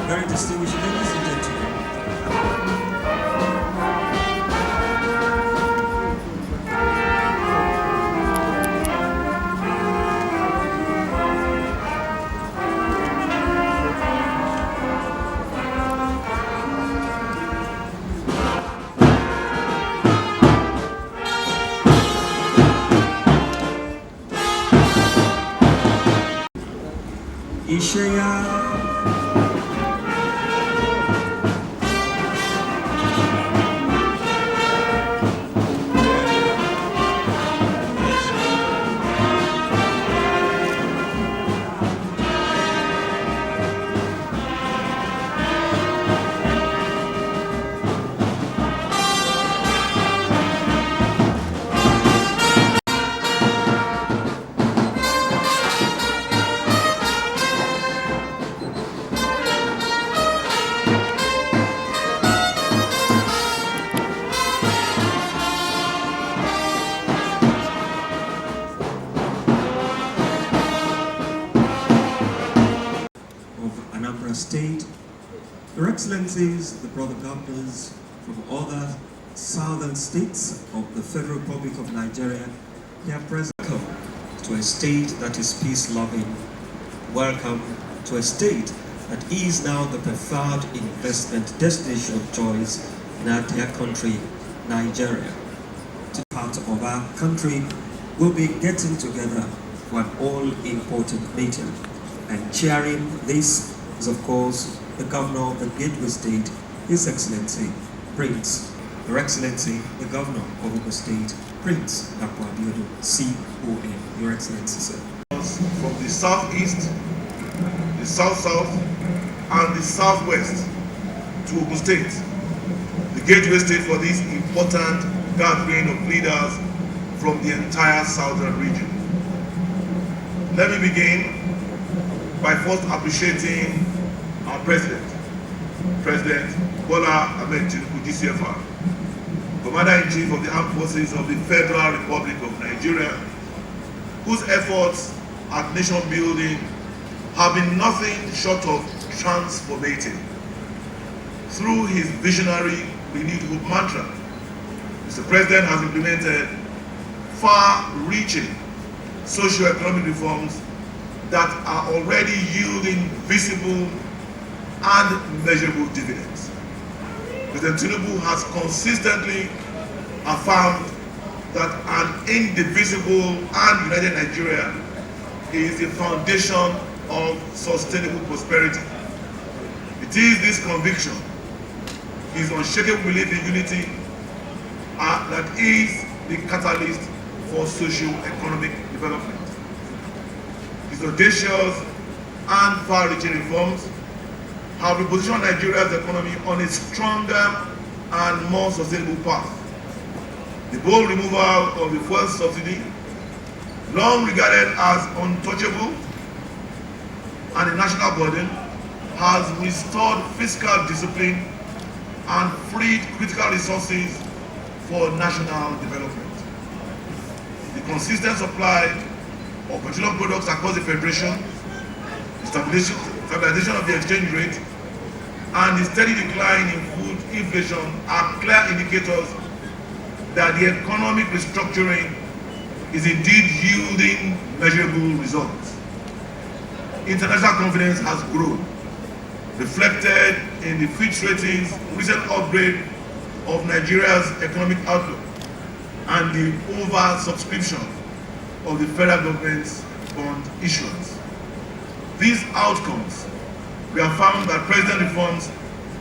Very distinguished ladies and gentlemen. Ishaya. State, Your Excellencies, the brother governors from other southern states of the Federal Republic of Nigeria, here present. Welcome to a state that is peace-loving. Welcome to a state that is now the preferred investment destination of choice in our dear country, Nigeria. To part of our country, we'll be getting together for an all-important meeting, and chairing this is, of course, the Governor of the Gateway State, His Excellency, Prince, Your Excellency, the Governor of Ogun State, Prince Dapo Abiodun'S, CON, Your Excellency, sir. From the southeast, the south-south, and the southwest to Ogun State, the Gateway State for this important gathering of leaders from the entire southern region. Let me begin by first appreciating our President Bola Ahmed Tinubu, GCFR, Commander-in-Chief of the Armed Forces of the Federal Republic of Nigeria, whose efforts at nation building have been nothing short of transformative. Through his visionary renewed hope mantra, Mr. President has implemented far-reaching socio-economic reforms that are already yielding visible and measurable dividends. President Tinubu has consistently affirmed that an indivisible and united Nigeria is the foundation of sustainable prosperity. It is this conviction, his unshakable belief in unity, that is the catalyst for socio-economic development. His audacious and far-reaching reforms have repositioned Nigeria's economy on a stronger and more sustainable path. The bold removal of the fuel subsidy, long regarded as untouchable and a national burden, has restored fiscal discipline and freed critical resources for national development. The consistent supply of petroleum products across the Federation, the stabilization of the exchange rate, and the steady decline in food inflation are clear indicators that the economic restructuring is indeed yielding measurable results. International confidence has grown, reflected in the Fitch Ratings recent upgrade of Nigeria's economic outlook and the over-subscription of the federal government's bond issuance. These outcomes reaffirm that president reforms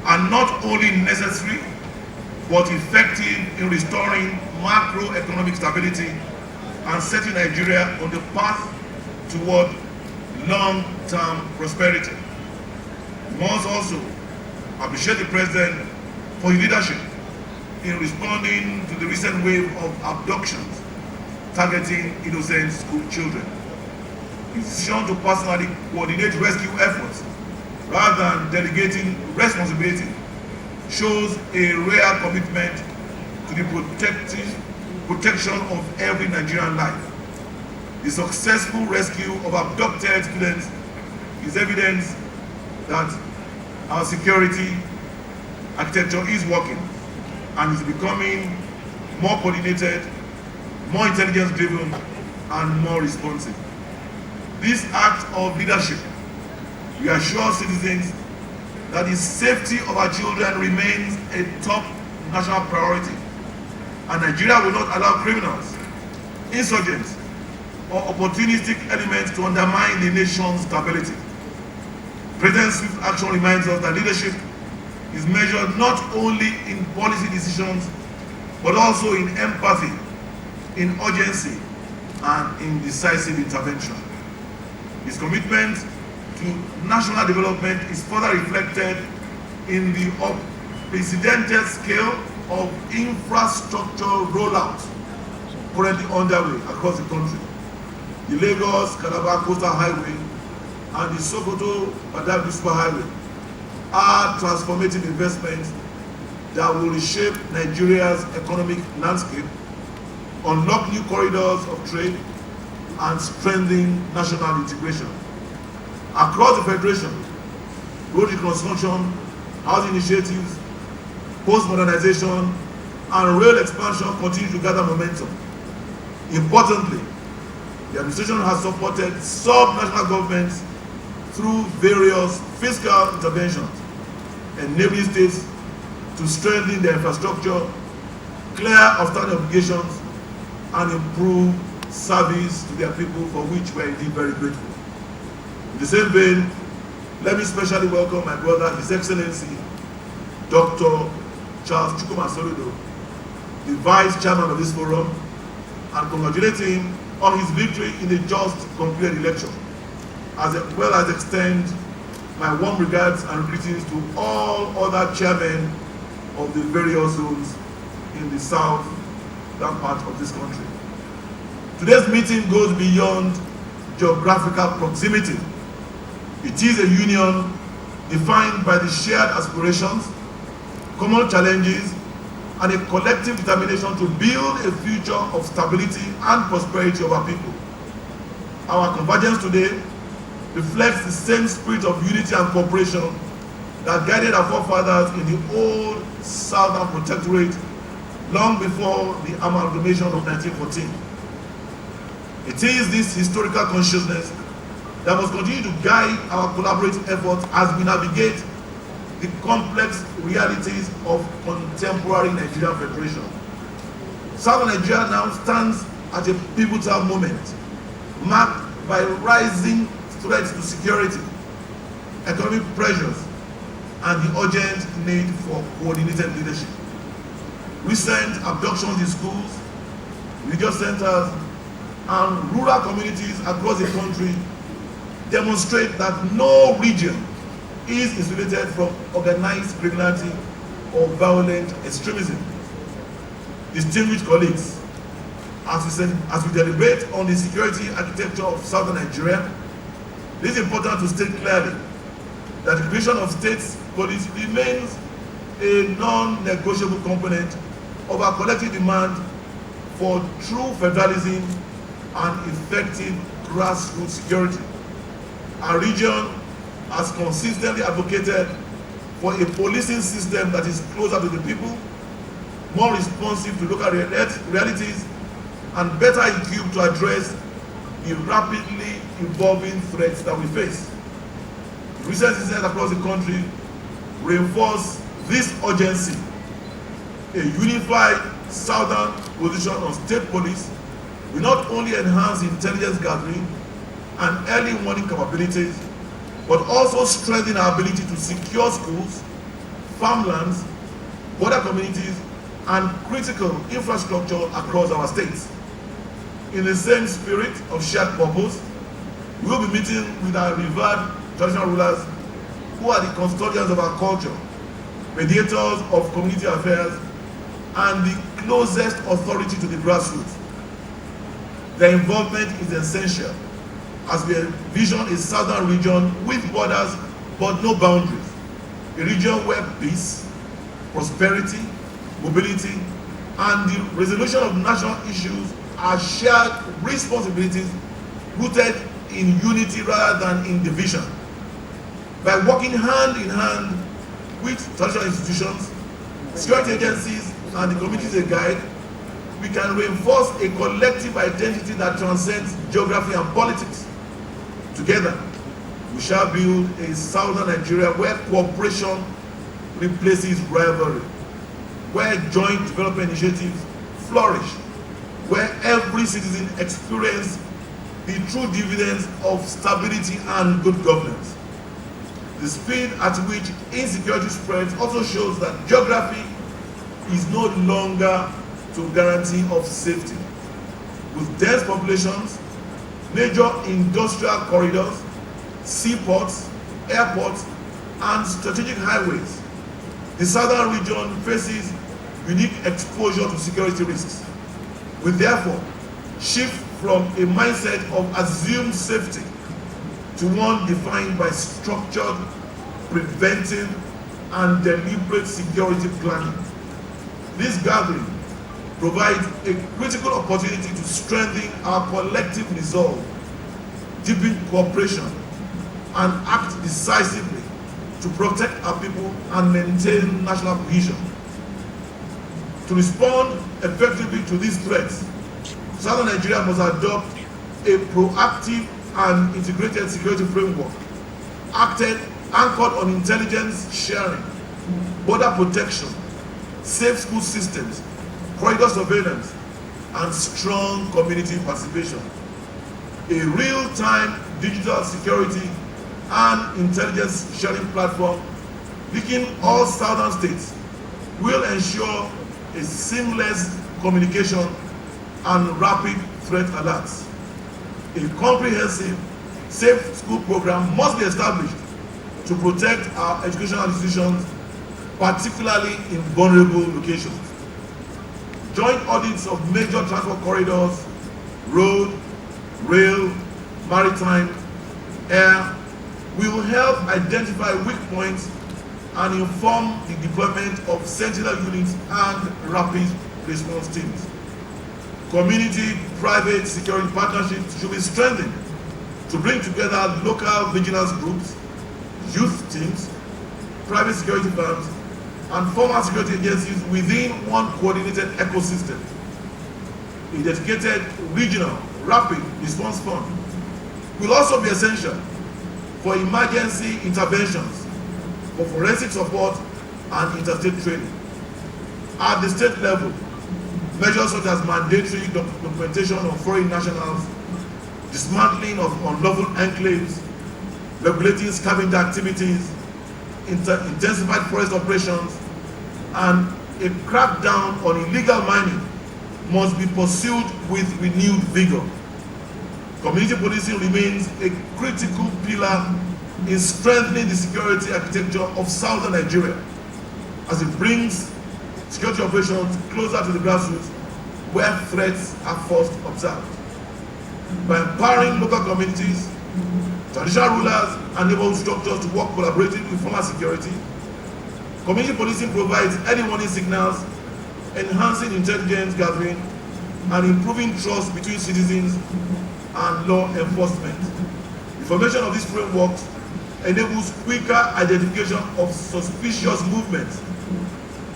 are not only necessary but effective in restoring macroeconomic stability and setting Nigeria on the path toward long-term prosperity. We must also appreciate the President for his leadership in responding to the recent wave of abductions targeting innocent school children. His decision to personally coordinate rescue efforts rather than delegating responsibility shows a rare commitment to the protection of every Nigerian life. The successful rescue of abducted students is evidence that our security architecture is working and is becoming more coordinated, more intelligence-driven, and more responsive. This act of leadership reassures citizens that the safety of our children remains a top national priority, and Nigeria will not allow criminals, insurgents, or opportunistic elements to undermine the nation's stability. President Swift's action reminds us that leadership is measured not only in policy decisions, but also in empathy, in urgency, and in decisive intervention. His commitment to national development is further reflected in the unprecedented scale of infrastructure rollout currently underway across the country. The Lagos-Calabar Coastal Highway and the Sokoto-Badagry Superhighway are transformative investments that will reshape Nigeria's economic landscape, unlock new corridors of trade, and strengthen national integration. Across the Federation, road reconstruction, housing initiatives, post-modernization, and rail expansion continue to gather momentum. Importantly, the administration has supported sub-national governments through various fiscal interventions, enabling states to strengthen their infrastructure, clear outstanding obligations, and improve service to their people, for which we are indeed very grateful. In the same vein, let me specially welcome my brother, His Excellency, Dr. Charles Chukwuma Soludo, the Vice Chairman of this forum, and congratulate him on his victory in the just concluded election, as well as extend my warm regards and greetings to all other chairmen of the various zones in the southern part of this country. Today's meeting goes beyond geographical proximity. It is a union defined by the shared aspirations, common challenges, and a collective determination to build a future of stability and prosperity of our people. Our convergence today reflects the same spirit of unity and cooperation that guided our forefathers in the old Southern Protectorate long before the amalgamation of 1914. It is this historical consciousness that must continue to guide our collaborative efforts as we navigate the complex realities of contemporary Nigerian Federation. Southern Nigeria now stands at a pivotal moment, marked by rising threats to security, economic pressures, and the urgent need for coordinated leadership. Recent abductions in schools, religious centers, and rural communities across the country demonstrate that no region is insulated from organized criminality or violent extremism. Distinguished colleagues, as we deliberate on the security architecture of Southern Nigeria, it is important to state clearly that the creation of state police remains a non-negotiable component of our collective demand for true federalism and effective grassroots security. Our region has consistently advocated for a policing system that is closer to the people, more responsive to local realities, and better equipped to address the rapidly evolving threats that we face. Recent incidents across the country reinforce this urgency. A unified southern position on state police will not only enhance intelligence gathering and early warning capabilities, but also strengthen our ability to secure schools, farmlands, border communities, and critical infrastructure across our states. In the same spirit of shared purpose, we will be meeting with our revered traditional rulers who are the custodians of our culture, mediators of community affairs, and the closest authority to the grassroots. Their involvement is essential as we envision a southern region with borders but no boundaries, a region where peace, prosperity, mobility, and the resolution of national issues are shared responsibilities rooted in unity rather than in division. By working hand in hand with traditional institutions, security agencies, and the communities they guide, we can reinforce a collective identity that transcends geography and politics. Together, we shall build a southern Nigeria where cooperation replaces rivalry, where joint development initiatives flourish, where every citizen experiences the true dividends of stability and good governance. The speed at which insecurity spreads also shows that geography is no longer to guarantee of safety. With dense populations, major industrial corridors, seaports, airports, and strategic highways, the southern region faces unique exposure to security risks. We therefore shift from a mindset of assumed safety to one defined by structured, preventive, and deliberate security planning. This gathering provides a critical opportunity to strengthen our collective resolve, deepen cooperation, and act decisively to protect our people and maintain national cohesion. To respond effectively to these threats, Southern Nigeria must adopt a proactive and integrated security framework, anchored on intelligence sharing, border protection, safe school systems, corridor surveillance, and strong community participation. A real-time digital security and intelligence sharing platform linking all southern states will ensure a seamless communication and rapid threat alerts. A comprehensive safe school program must be established to protect our educational institutions, particularly in vulnerable locations. Joint audits of major transport corridors, road, rail, maritime, air, will help identify weak points and inform the deployment of sentinel units and rapid response teams. Community-private security partnerships should be strengthened to bring together local vigilance groups, youth teams, private security firms, and formal security agencies within one coordinated ecosystem. A dedicated regional rapid response fund will also be essential for emergency interventions, for forensic support, and interstate training. At the state level, measures such as mandatory documentation of foreign nationals, dismantling of unlawful enclaves, regulating scavenger activities, intensified forest operations, and a crackdown on illegal mining must be pursued with renewed vigor. Community policing remains a critical pillar in strengthening the security architecture of southern Nigeria as it brings security operations closer to the grassroots where threats are first observed. By empowering local communities, traditional rulers, and neighborhood structures to work collaboratively with formal security, community policing provides early warning signals, enhancing intelligence gathering, and improving trust between citizens and law enforcement. The formation of these frameworks enables quicker identification of suspicious movements,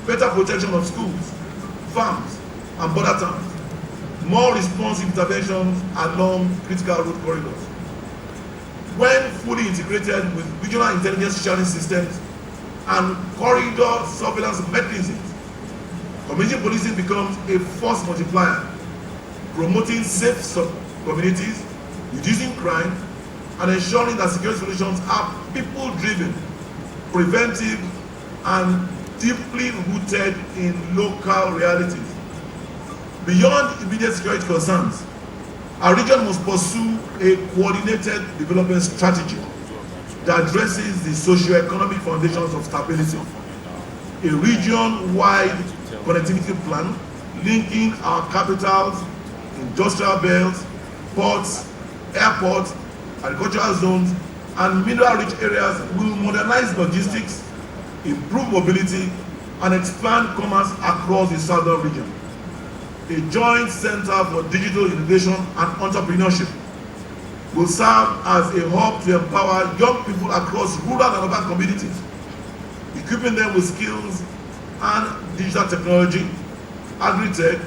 better protection of schools, farms, and border towns, more responsive interventions along critical road corridors. When fully integrated with regional intelligence sharing systems and corridor surveillance mechanisms, community policing becomes a force multiplier, promoting safe communities, reducing crime, and ensuring that security solutions are people-driven, preventive, and deeply rooted in local realities. Beyond immediate security concerns, our region must pursue a coordinated development strategy that addresses the socio-economic foundations of stability. A region-wide connectivity plan linking our capitals, industrial belts, ports, airports, agricultural zones, and mineral-rich areas will modernize logistics, improve mobility, and expand commerce across the southern region. A joint center for digital innovation and entrepreneurship will serve as a hub to empower young people across rural and urban communities, equipping them with skills and digital technology, agri-tech,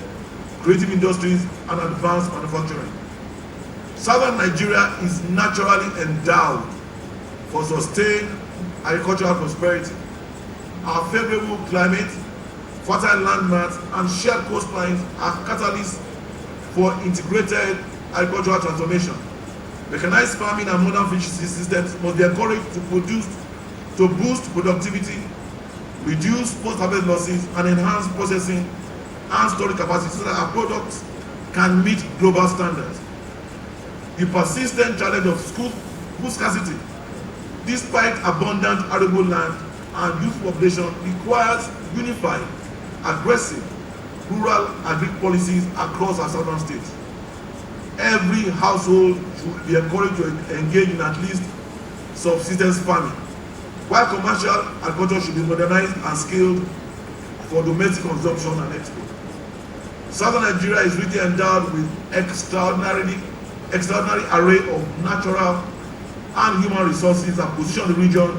creative industries, and advanced manufacturing. Southern Nigeria is naturally endowed for sustained agricultural prosperity. Our favorable climate, fertile land mass, and shared coastlines are catalysts for integrated agricultural transformation. Mechanized farming and modern fishery systems must be encouraged to boost productivity, reduce post-harvest losses, and enhance processing and storage capacity so that our products can meet global standards. The persistent challenge of food scarcity, despite abundant arable land and youth population, requires unified, aggressive rural agri policies across our southern states. Every household should be encouraged to engage in at least subsistence farming, while commercial agriculture should be modernized and scaled for domestic consumption and export. Southern Nigeria is really endowed with extraordinary array of natural and human resources that position the region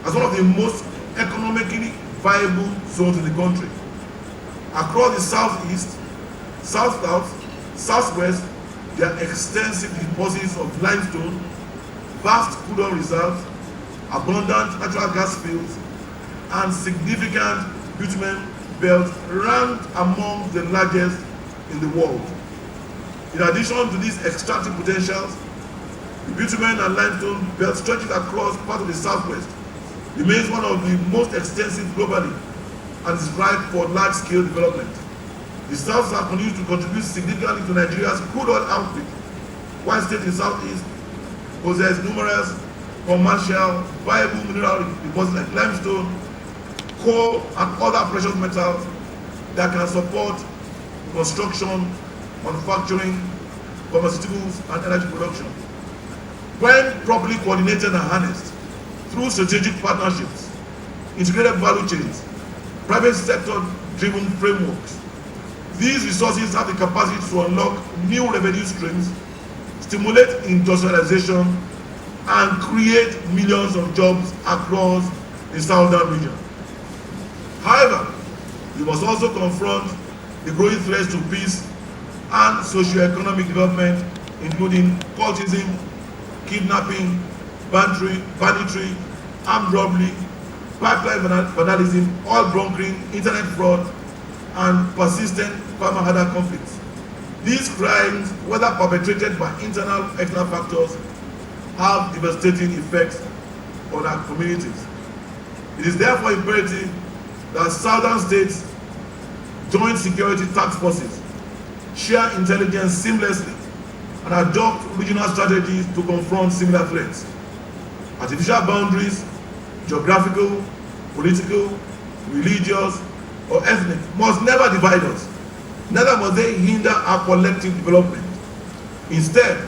as one of the most economically viable zones in the country. Across the southeast, south-south, southwest, there are extensive deposits of limestone, vast crude oil reserves, abundant natural gas fields, and significant bitumen belts ranked among the largest in the world. In addition to these extractive potentials, the bitumen and limestone belt stretches across part of the southwest, remains one of the most extensive globally and is ripe for large-scale development. The South South continues to contribute significantly to Nigeria's crude oil output, while states in the southeast possess numerous commercial viable mineral deposits like limestone, coal, and other precious metals that can support construction, manufacturing, pharmaceuticals, and energy production. When properly coordinated and harnessed through strategic partnerships, integrated value chains, private sector-driven frameworks, these resources have the capacity to unlock new revenue streams, stimulate industrialization, and create millions of jobs across the southern region. However, we must also confront the growing threats to peace and socio-economic development, including cultism, kidnapping, banditry, armed robbery, pipeline vandalism, oil bunkering, internet fraud, and persistent farmer-herder conflicts. These crimes, whether perpetrated by internal or external factors, have devastating effects on our communities. It is therefore imperative that southern states joint security task forces share intelligence seamlessly and adopt regional strategies to confront similar threats. Artificial boundaries, geographical, political, religious, or ethnic, must never divide us. Neither must they hinder our collective development. Instead,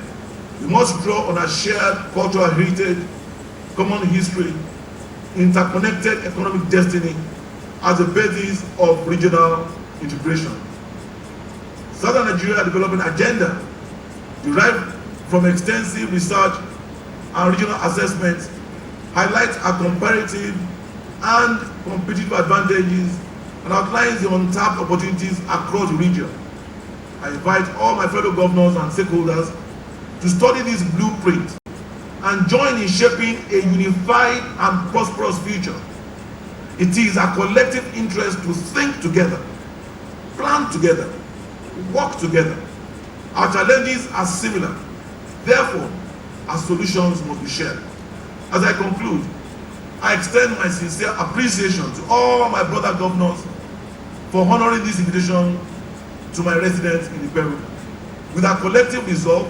we must draw on our shared cultural heritage, common history, interconnected economic destiny as the basis of regional integration. Southern Nigeria Development Agenda, derived from extensive research and regional assessments, highlights our comparative and competitive advantages and outlines the untapped opportunities across the region. I invite all my fellow governors and stakeholders to study this blueprint and join in shaping a unified and prosperous future. It is our collective interest to think together, plan together, work together. Our challenges are similar. Therefore, our solutions must be shared. As I conclude, I extend my sincere appreciation to all my brother governors for honoring this invitation to my residents in Peru. With our collective resolve,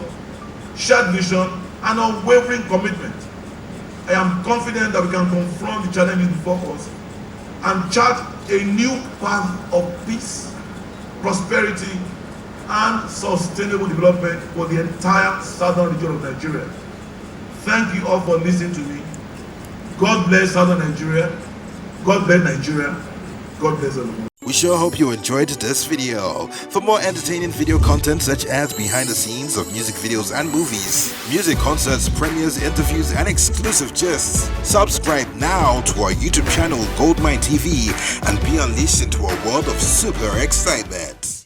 shared vision, and unwavering commitment, I am confident that we can confront the challenges before us and chart a new path of peace, prosperity, and sustainable development for the entire southern region of Nigeria. Thank you all for listening to me. God bless southern Nigeria. God bless Nigeria. God bless everyone. We sure hope you enjoyed this video. For more entertaining video content such as behind the scenes of music videos and movies, music concerts, premieres, interviews, and exclusive gists, subscribe now to our YouTube channel Goldmynetv and be unleashed into a world of super excitement.